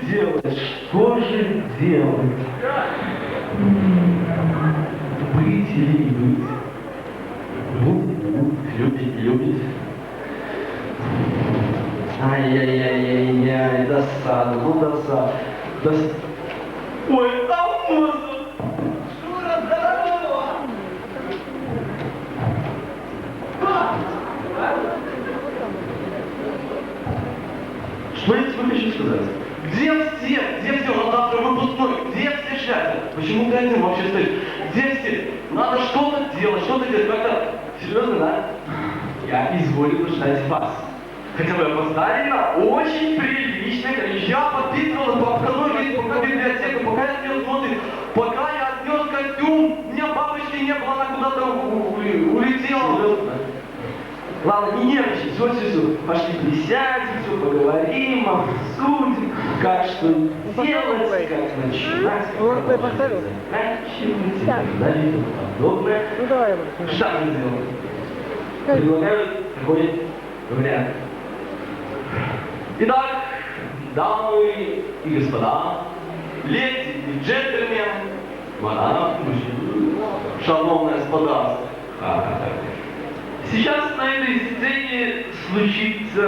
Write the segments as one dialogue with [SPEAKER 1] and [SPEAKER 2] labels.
[SPEAKER 1] делать? Что же делать? Быть или не быть? Любить, любить. Ай-яй-яй-яй-яй, досада, ну досада. Ой, Амоза! Шура, здорово! Что я тебе хочу сказать? Где все? Где все? На завтра выпускной. Где все сейчас? Почему ты один вообще стоишь? Где все? Надо что-то делать, что-то делать. Как-то серьезно, да? Я изволю ждать вас. Хотя вы опоздали на очень приличное количество. Я подписывал по обходной лист, пока библиотеку, пока я сидел смотрит, пока я отнес костюм, у меня бабочки не было, она куда-то улетела. Ладно, не нервничай, все. Пошли присядем, все поговорим, обсудим, как что делать, как начинать, как заканчивать и так далее и тому подобное.
[SPEAKER 2] Ну давай я буду.
[SPEAKER 1] Что мы сделаем? Предлагаю такой вариант. Итак, дамы и господа, леди и джентльмены, мадам, шановное господарство. Сейчас на этой сцене случится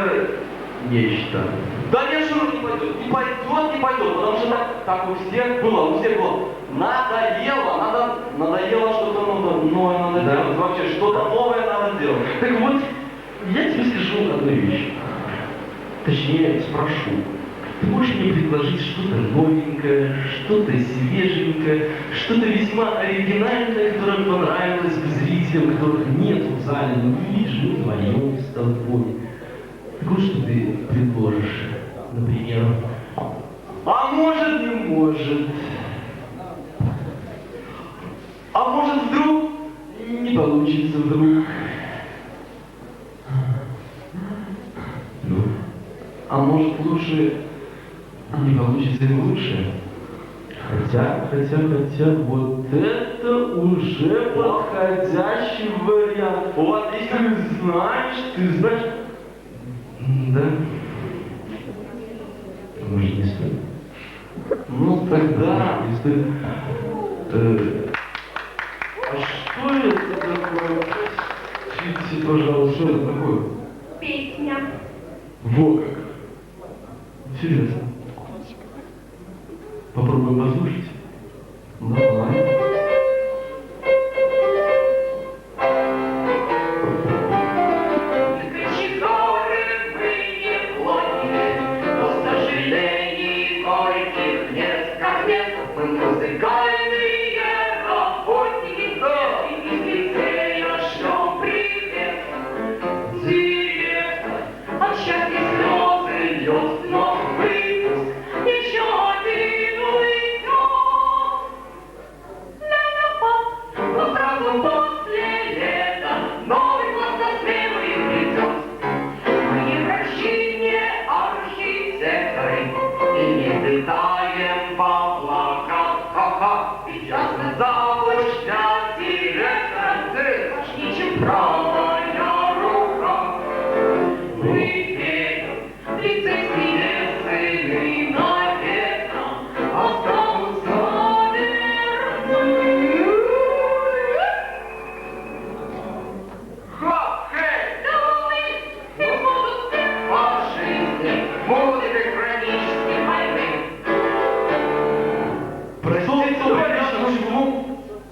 [SPEAKER 1] нечто. Да нет, Шура, не пойдет, потому что так у всех было. Надоело что-то новое надо делать. Вообще, что-то новое надо делать. Так вот, я тебе скажу одну вещь. Точнее, спрошу. Ты можешь мне предложить что-то новенькое, что-то свеженькое, что-то весьма оригинальное, которое понравилось бы зрителям, которых нет в зале, но мы видишь, мы вдвоем с тобой. Так вот, что ты предложишь, например, а может, не может. А может, вдруг не получится вдруг. Ну, а может, лучше не получится и лучше. Хотя, вот это уже подходящий вариант. Вот, если ты знаешь, да? Может, не стоит? Ну, тогда, если... а что это такое? Скажите, пожалуйста, что это такое?
[SPEAKER 3] Песня.
[SPEAKER 1] Во как. Интересно. Попробуем послушать. Давай.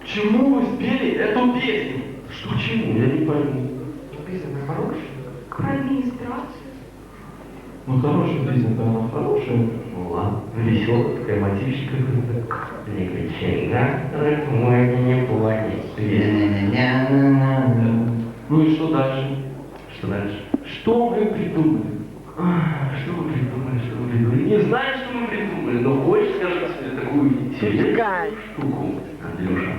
[SPEAKER 1] Чему вы спели эту песню? Что чему? Я не пойму.
[SPEAKER 3] Песня хорошая? Про администрацию.
[SPEAKER 1] Ну хорошая песня-то она хорошая. Ну ладно, веселая такая мотивчика. Не кричай, да? Мой не плачь. Ну и что дальше? Что дальше? Что мы придумали? Что мы придумали? Не знаю, что мы придумали, но хочешь скажи себе такую интересную штуку, Андрюша.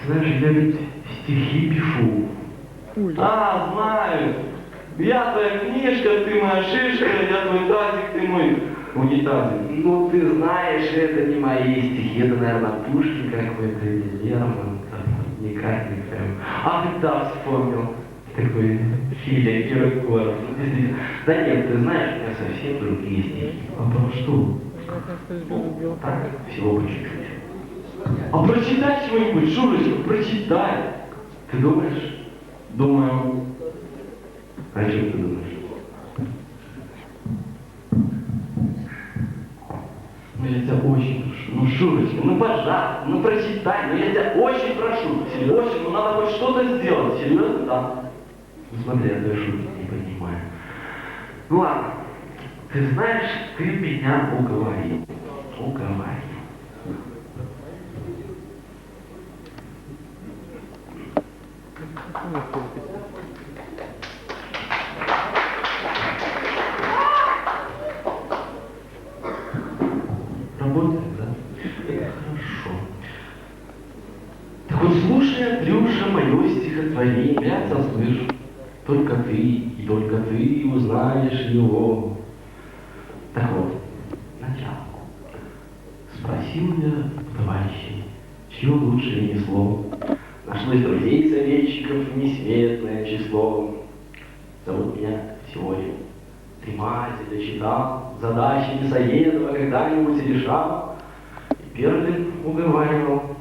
[SPEAKER 1] Знаешь, я ведь стихи пишу. А, знаю. Я твоя книжка, ты моя шишка, я твой тазик, ты мой унитазик. Ну, ты знаешь, это не мои стихи, это, наверное, Пушкин какой-то или Лермонтов. Никак не прям. А ты да, вспомнил.
[SPEAKER 2] Такой Филя Киркоров. Действительно. Да нет, ты знаешь, у меня совсем другие стихи. А про что? Так, всего по чуть-чуть.
[SPEAKER 1] А прочитай чего-нибудь, Шурочка, прочитай.
[SPEAKER 2] Ты думаешь?
[SPEAKER 1] Думаю.
[SPEAKER 2] О чем ты думаешь?
[SPEAKER 1] Ну я тебя очень прошу. Ну, Шурочка, ну пожалуйста, ну прочитай. Ну я тебя очень прошу. Очень, ну надо хоть что-то сделать. Серьезно, да.
[SPEAKER 2] Ну смотри, я твои шутки не понимаю. Ну ладно. Ты знаешь, ты меня уговорил. Уговорил. Работает, да? Хорошо.
[SPEAKER 1] Так вот, слушай, Андрюша, мое стихотворение, я тебя слышу.
[SPEAKER 2] Только ты и только ты узнаешь его. Так вот, начало. Спросил я товарищей, чье лучше ремесло. Нашлось друзей советчиков несметное число. Зовут меня Теория. Ты мать дочитал, задачи Мясоедова когда-нибудь решал. И Перлин уговаривал,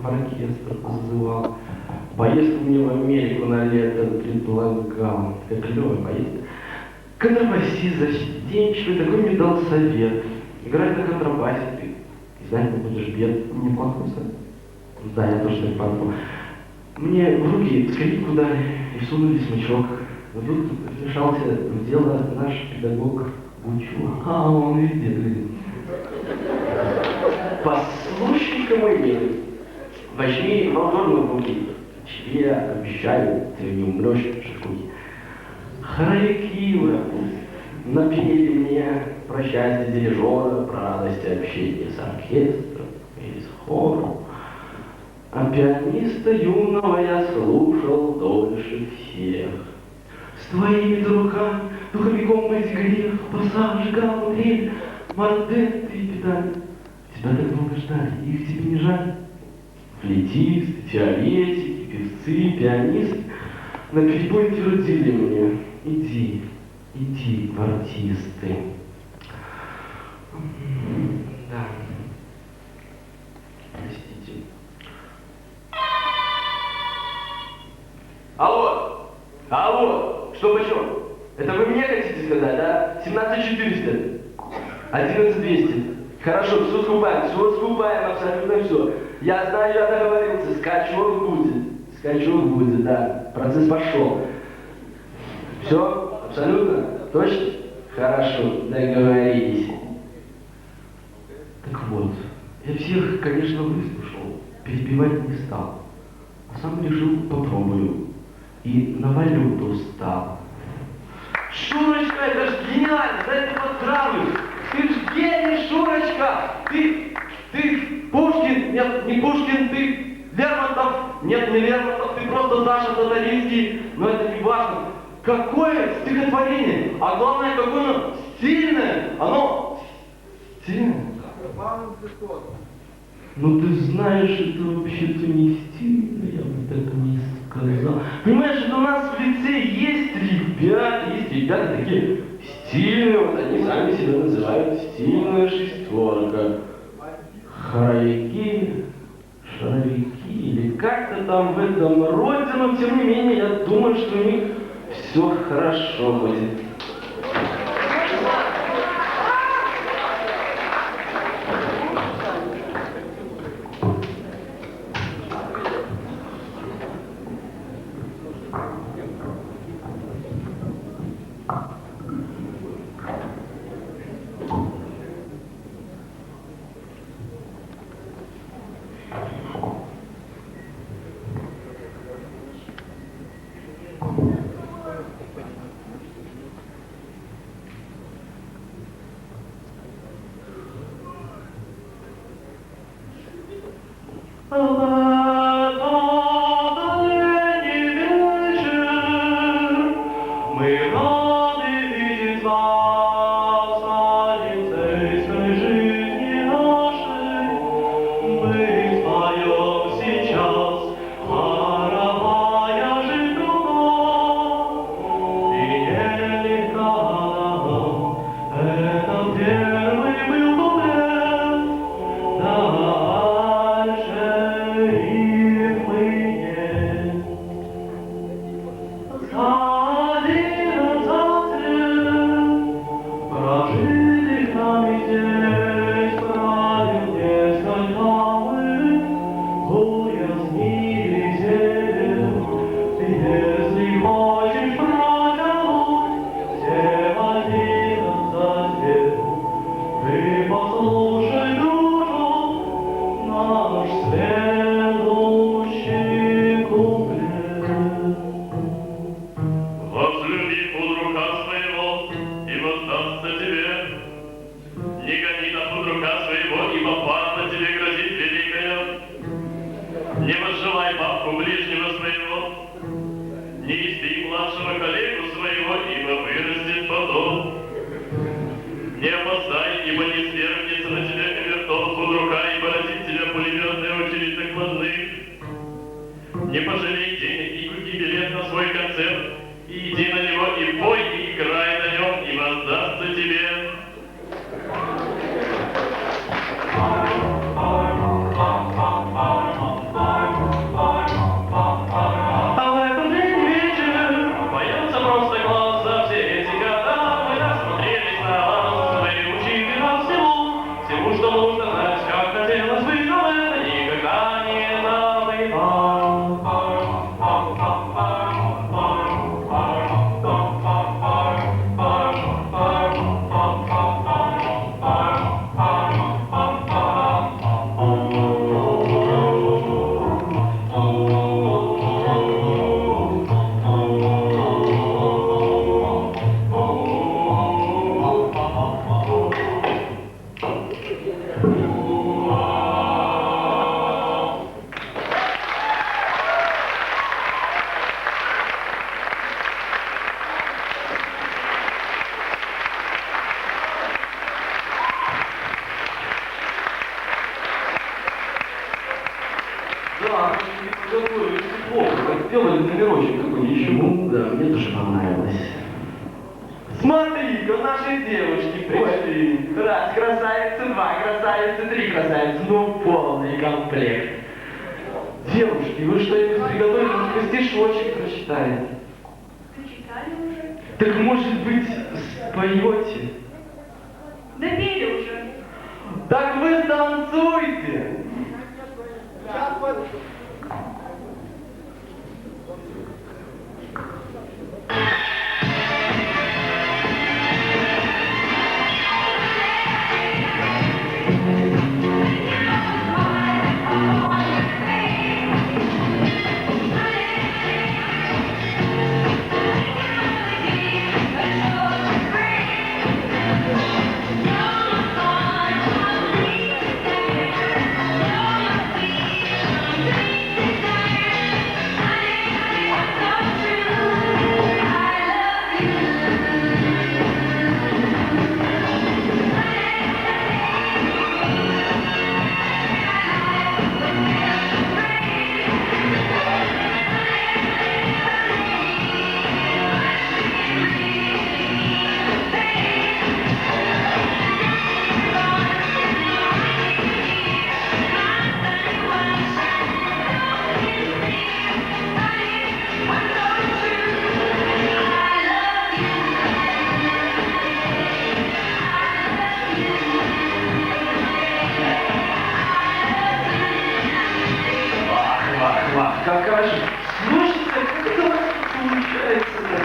[SPEAKER 2] в оркестр зазывал. Поездку мне в Америку на лето предлагал. Как клевая поездка. Контрабасист застенчивый, такой мне дал совет. Играть на контрабасе ты, и знать не будешь бед. Неплохой совет. Да, я тоже так подумал. Мне в руки скрипку дали и всунули смычок. Но тут вмешался в дело наш педагог Бучук.
[SPEAKER 1] А, он видит.
[SPEAKER 2] Послушай-ка, мой милый, возьми волшебную руки. Тебе я обещаю, ты не умрешь в шкуре. Хоровики напели мне про счастье дирижера, про радость общения с оркестром и с хором. А пианиста юного я слушал дольше всех. С твоими руками, духовиком мыть грех, пассажи, гамму, дрель, морденты и педали. Тебя так много ждали, их тебе не жаль. Флейтисты, теоретики, певцы, пианисты наперебой твердили мне: иди, иди в артисты. Да. Простите. Алло! Алло! Что почем? Это вы мне хотите сказать, да? 17400. 11200. Хорошо, все скупаем, абсолютно все. Я знаю, я договорился, скачок будет, да. Процесс пошел. Все? Абсолютно? Точно? Хорошо, договорились. Так вот, я всех, конечно, выслушал, перебивать не стал. А сам решил, попробую. И на валюту стал.
[SPEAKER 1] Шурочка, это ж гениально, дай ты поздравлю. Ты ж гений, Шурочка. Ты Пушкин, нет, не Пушкин, ты Лермонтов, нет, не Лермонтов, ты просто Саша Татаринский, но это не важно. Какое стихотворение, а главное, какое оно стильное, оно стильное.
[SPEAKER 2] Ну ты знаешь, это вообще-то не стильно, я бы так не сказал.
[SPEAKER 1] Понимаешь, у нас в лице есть ребята такие стильные, вот они сами себя называют стильная шестерка.
[SPEAKER 2] Хоровики, шаровики, или как-то там в этом роде, но тем не менее, я думаю, что у них все хорошо будет.
[SPEAKER 1] Сейчас, хоровая же
[SPEAKER 4] Неси младшего коллегу своего, ибо вырастет потом. Не опасай, ибо не свергнется на тебя камертон под рука, и поразит тебя пулеметная очередь накладных. Не пожалей денег и купи билет на свой концерт, и иди на него, и пой, и играй на нем, и воздастся тебе.
[SPEAKER 1] Да, готовились плохо, как сделали номерочек какой, ничего.
[SPEAKER 2] Да, мне тоже понравилось.
[SPEAKER 1] Смотри-ка, наши девушки пришли.
[SPEAKER 2] Раз красавица, два красавица, три красавицы. Ну, полный комплект.
[SPEAKER 1] Девушки, вы что-нибудь приготовили? Может, стишочек прочитаете?
[SPEAKER 3] Прочитали уже?
[SPEAKER 1] Так, может быть, споете?
[SPEAKER 3] Да пели уже.
[SPEAKER 1] Так вы станцуйте! Какая же... Слушайте, как это у вас получается-то?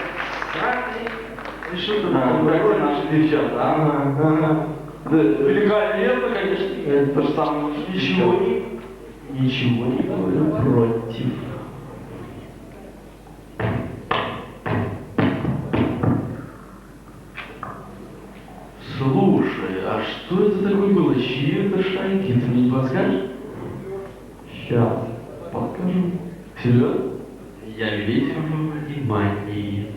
[SPEAKER 1] А? И что ты такое наши девчата? Ага. Да, великолепно, конечно. Это же самое.
[SPEAKER 2] Ничего не говорю против. Слушай, а что это такое было? Чьи это шарики? Ты мне не подскажешь? Сейчас подскажу. Серьезно? Я весь в внимании.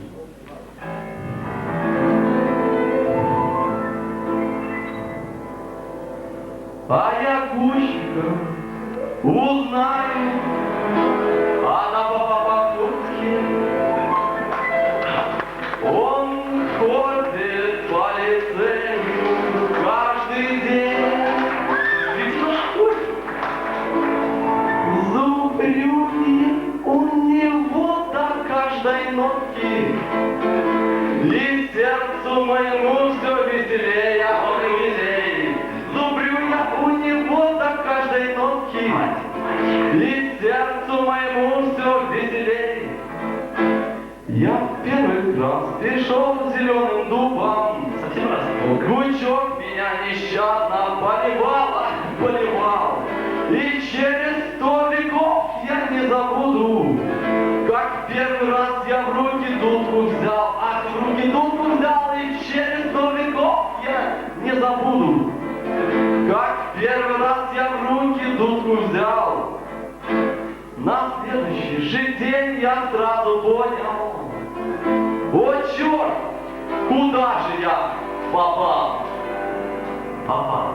[SPEAKER 1] А я кущика узнаю, она по куртке. Он ходит по лицею каждый день. Ведь наш зубрюки у него до каждой нотки. И сердцу моему все веселее, он и веселей. Зубрю я у него до каждой нотки. И сердцу моему все веселей. Я в первый раз пришел зеленым дубом.
[SPEAKER 2] Совсем раз.
[SPEAKER 1] Гучок меня нещадно поливал. И через 100 веков я не забуду, как в первый раз я в руки дудку взял. Ах, в руки дудку взял, и через 100 веков я не забуду, как в первый раз я в руки дудку взял. На следующий же день я сразу понял, о черт, куда же я попал? Попал.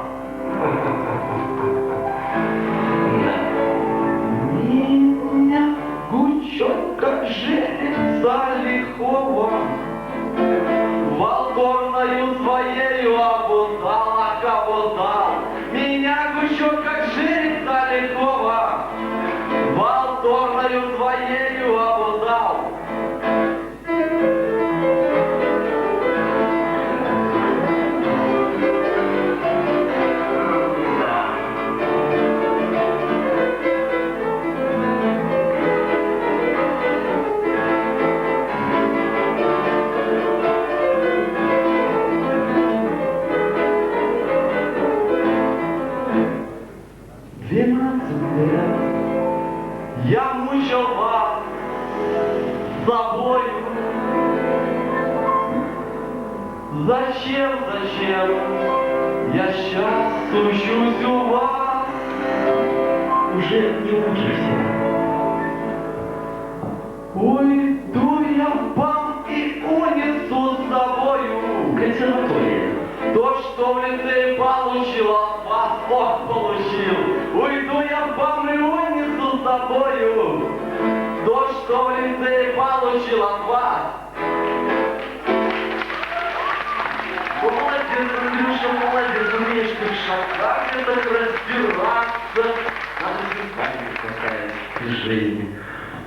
[SPEAKER 1] Меня гучок, как жеребца лихого, волторною своею обуздал. Меня гучок, как жеребца лихого, волторною своею обуздал. Я мучил вас собой. Зачем я сейчас сущусь у вас?
[SPEAKER 2] Уже не мучайся.
[SPEAKER 1] Уйду я в бам и унесу с собою
[SPEAKER 2] Консерватория.
[SPEAKER 1] то, что в лицее получил от вас, Бог получил. Уйду я в бам и унесу с собою то, что в лицее получил от вас. Молодец, Андрюша, молодец, умеешь как шагать, это разбираться.
[SPEAKER 2] Надо симпатию какая при жизни.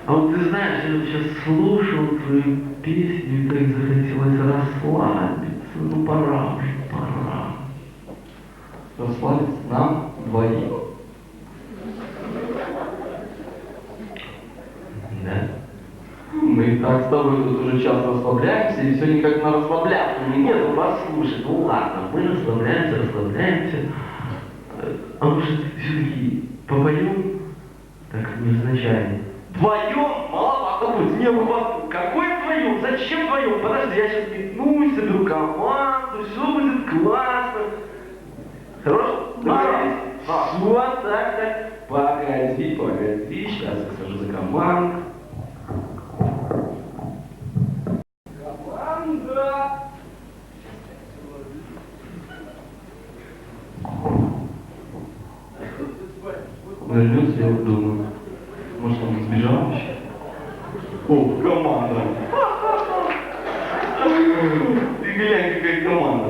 [SPEAKER 2] А вот ты знаешь, я вот сейчас слушал твою песню и так захотелось расслабиться. Ну пора уже, пора.
[SPEAKER 1] Расслабиться нам двоим.
[SPEAKER 2] Да?
[SPEAKER 1] Мы и так с тобой тут уже час расслабляемся, и все никак на расслабляться.
[SPEAKER 2] Нет, ну послушай, ну ладно, мы расслабляемся. А может, все-таки попоем? Так, невзначай.
[SPEAKER 1] Вдвоем маловато будет. Не, ну вас какой вдвоем? Зачем вдвоем? Подожди, я сейчас метнусь, соберу команду, все будет классно. Хорошо? Договорились? Вот так. Погоди. Сейчас я схожу за команду. Команда!
[SPEAKER 2] Вернется, я вот думаю. Может, он сбежал еще?
[SPEAKER 1] О, команда! Ты глянь, какая команда!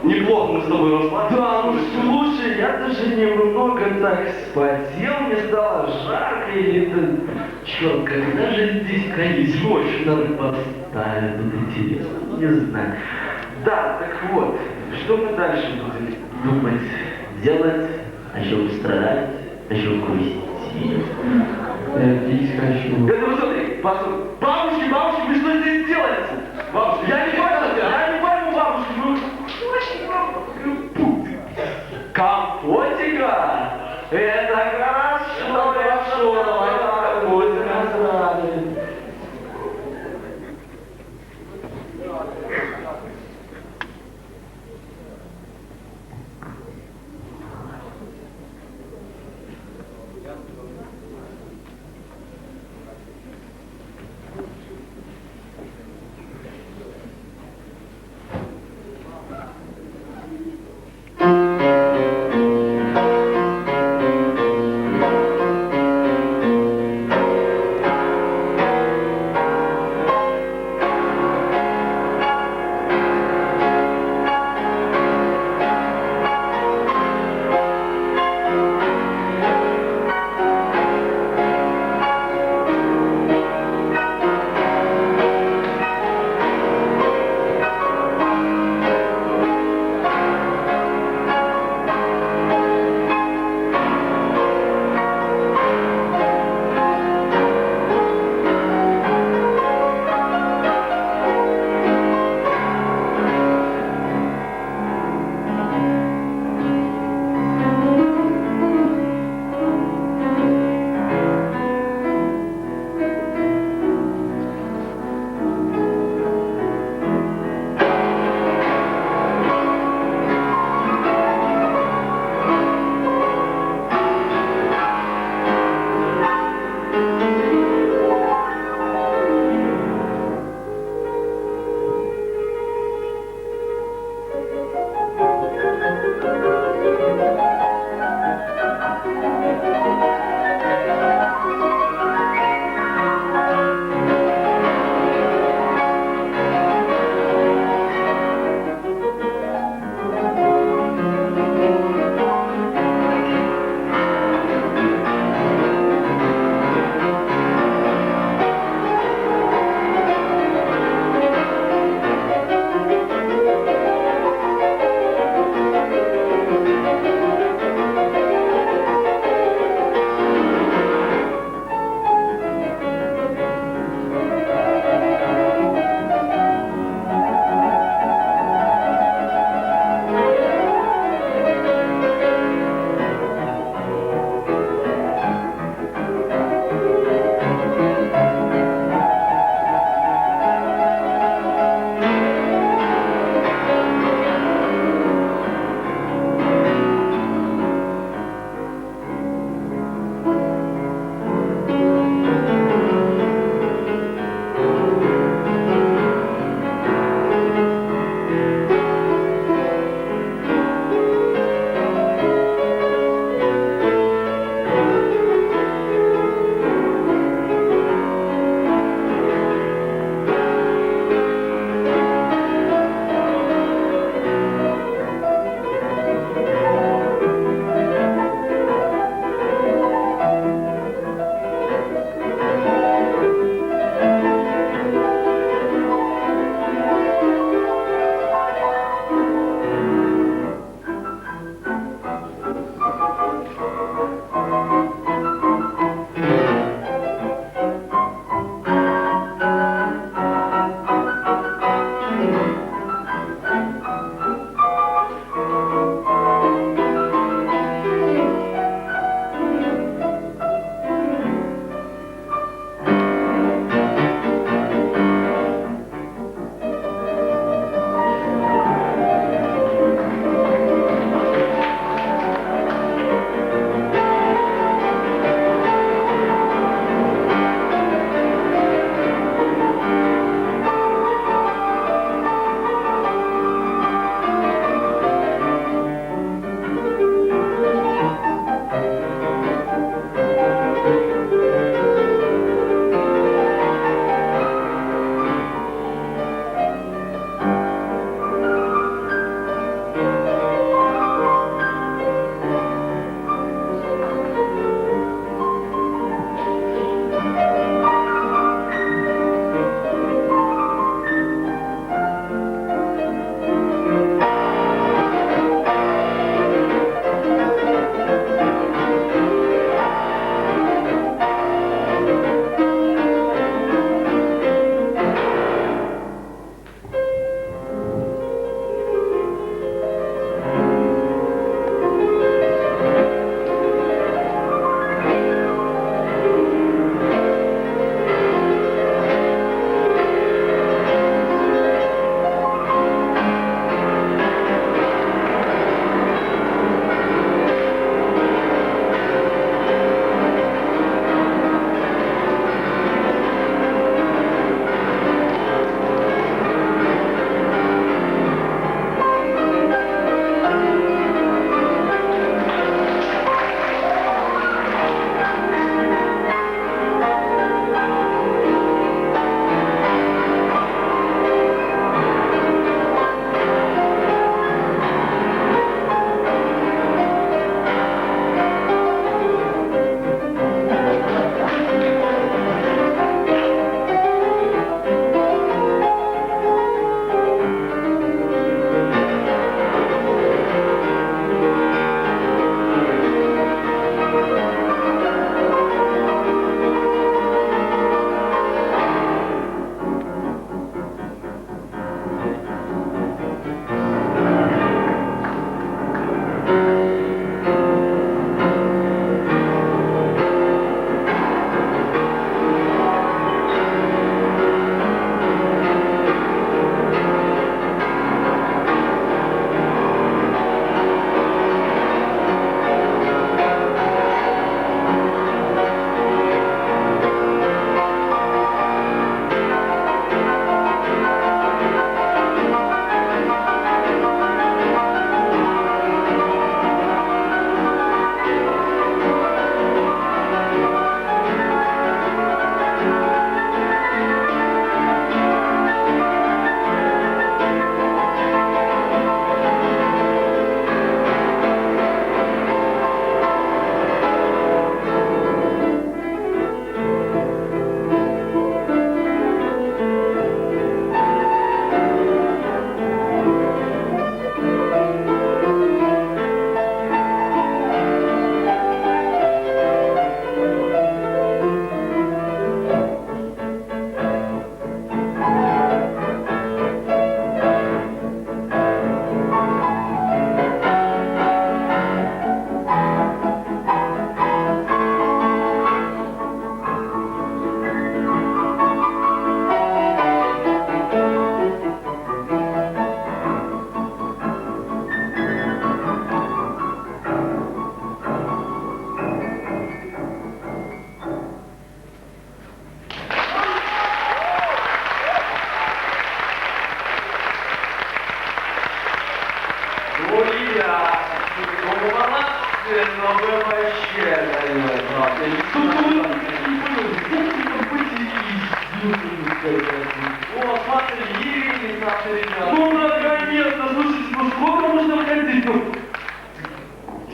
[SPEAKER 1] Неплохо мы с тобой расслабились.
[SPEAKER 2] Да, ну слушай, я даже немного так вспотел, мне стало жарко, или это... Черт, когда же здесь конец ночь нам поставят, тут интересно, не знаю. Да, так вот, что мы дальше будем думать, делать, о чем страдать, о чем грустить?
[SPEAKER 1] Я пить хочу.
[SPEAKER 2] Это вы смотри, бабушки, вы что здесь делаете? Бабушки, я не пойму, бабушки, вы... Компотика!
[SPEAKER 1] Это хорошо, давай, будь рады.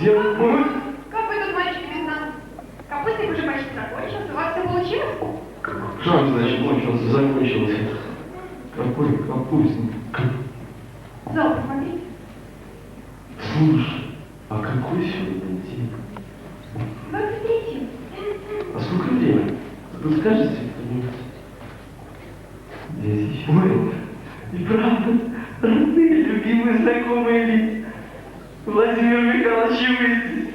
[SPEAKER 1] Где мы?
[SPEAKER 3] Как вы тут, мальчики, без нас? Капустник уже почти закончился. У вас все получилось?
[SPEAKER 1] Как значит кончился, закончился? Какой капустник?
[SPEAKER 3] Зал, посмотрите.
[SPEAKER 1] Слушай, а какой сегодня день?
[SPEAKER 3] 23.
[SPEAKER 1] А сколько времени? Вы скажете кто-нибудь? 10 еще. Ой, и правда, родные, любимые, знакомые лица. Владимир Михайлович, и вы здесь.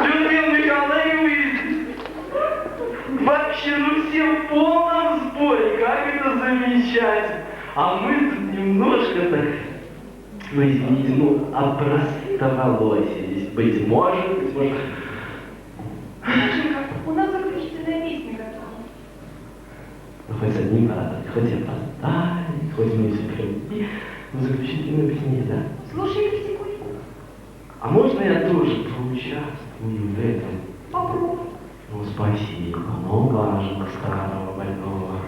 [SPEAKER 1] Людмила Михайловна, и вы здесь. Вообще, ну все в полном сборе, как это замечательно. А мы тут немножко так, ну извините, ну опростоволосились. Быть может.
[SPEAKER 3] Машенька, у нас заключительная песня готова.
[SPEAKER 2] Ну, хоть с одним порадовать, хоть и опоздали, хоть мы все провели, но заключительное объяснение, да?
[SPEAKER 3] Слушай, критикуй.
[SPEAKER 2] А можно я тоже поучаствую в этом?
[SPEAKER 3] Попробуй.
[SPEAKER 2] Ну, спасибо, но важно старого больного.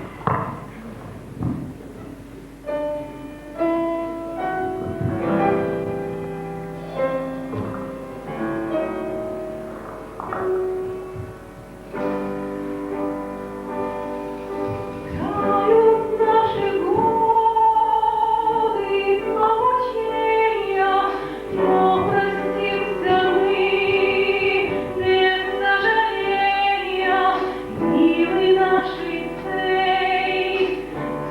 [SPEAKER 3] Тают наши годы обучения, но простимся мы без сожаления, милый нашей цей,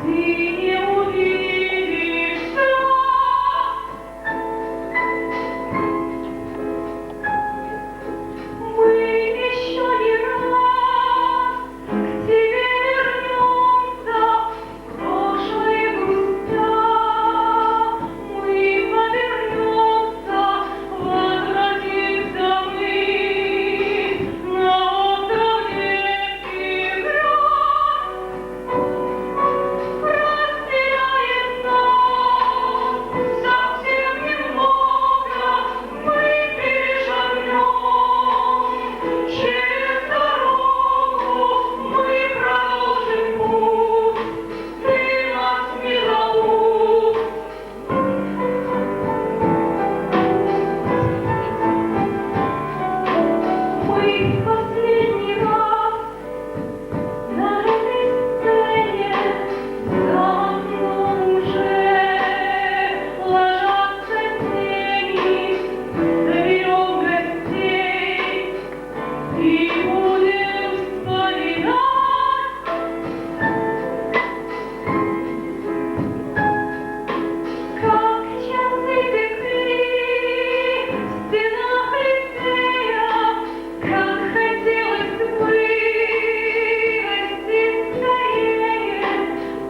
[SPEAKER 3] ты не увидишься. Мы еще не раз к тебе вернемся, прошлые грустя, мы повернемся, возвратимся мы на остров детских грез. Разделяет нас совсем немного, мы перешагнем через дорогу, мы продолжим путь, ты нас не забудь. Мы в последний раз на этой сцене за окном уже ложатся тени, соберем гостей и будем вспоминать, как часы текли в стенах лицея, как хотелось вырасти скорее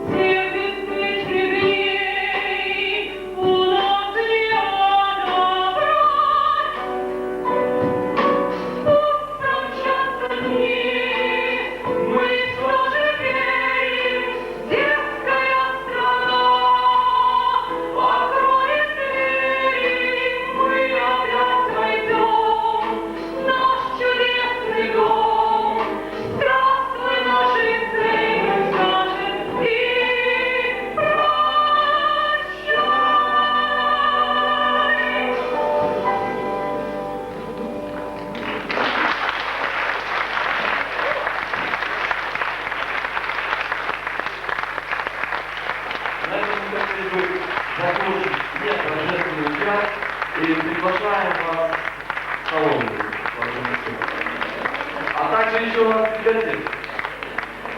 [SPEAKER 3] тех беспечных дней. У нас рядом брать, пусть промчатся дни, мы тоже верим, детская страна откроет двери, мы опять войдем в наш чудесный дом. Здравствуй, наши цели, скажем и прощай.
[SPEAKER 1] На этом мы хотели бы закончить торжественный час и приглашаем вас в салон. А также еще у нас библиотека.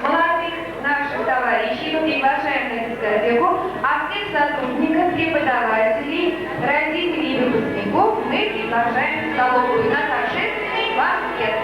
[SPEAKER 3] Молодых наших товарищей приглашаем на дискотеку, а всех сотрудников, преподавателей, родителей и выпускников мы приглашаем в столовую на торжественный банкет.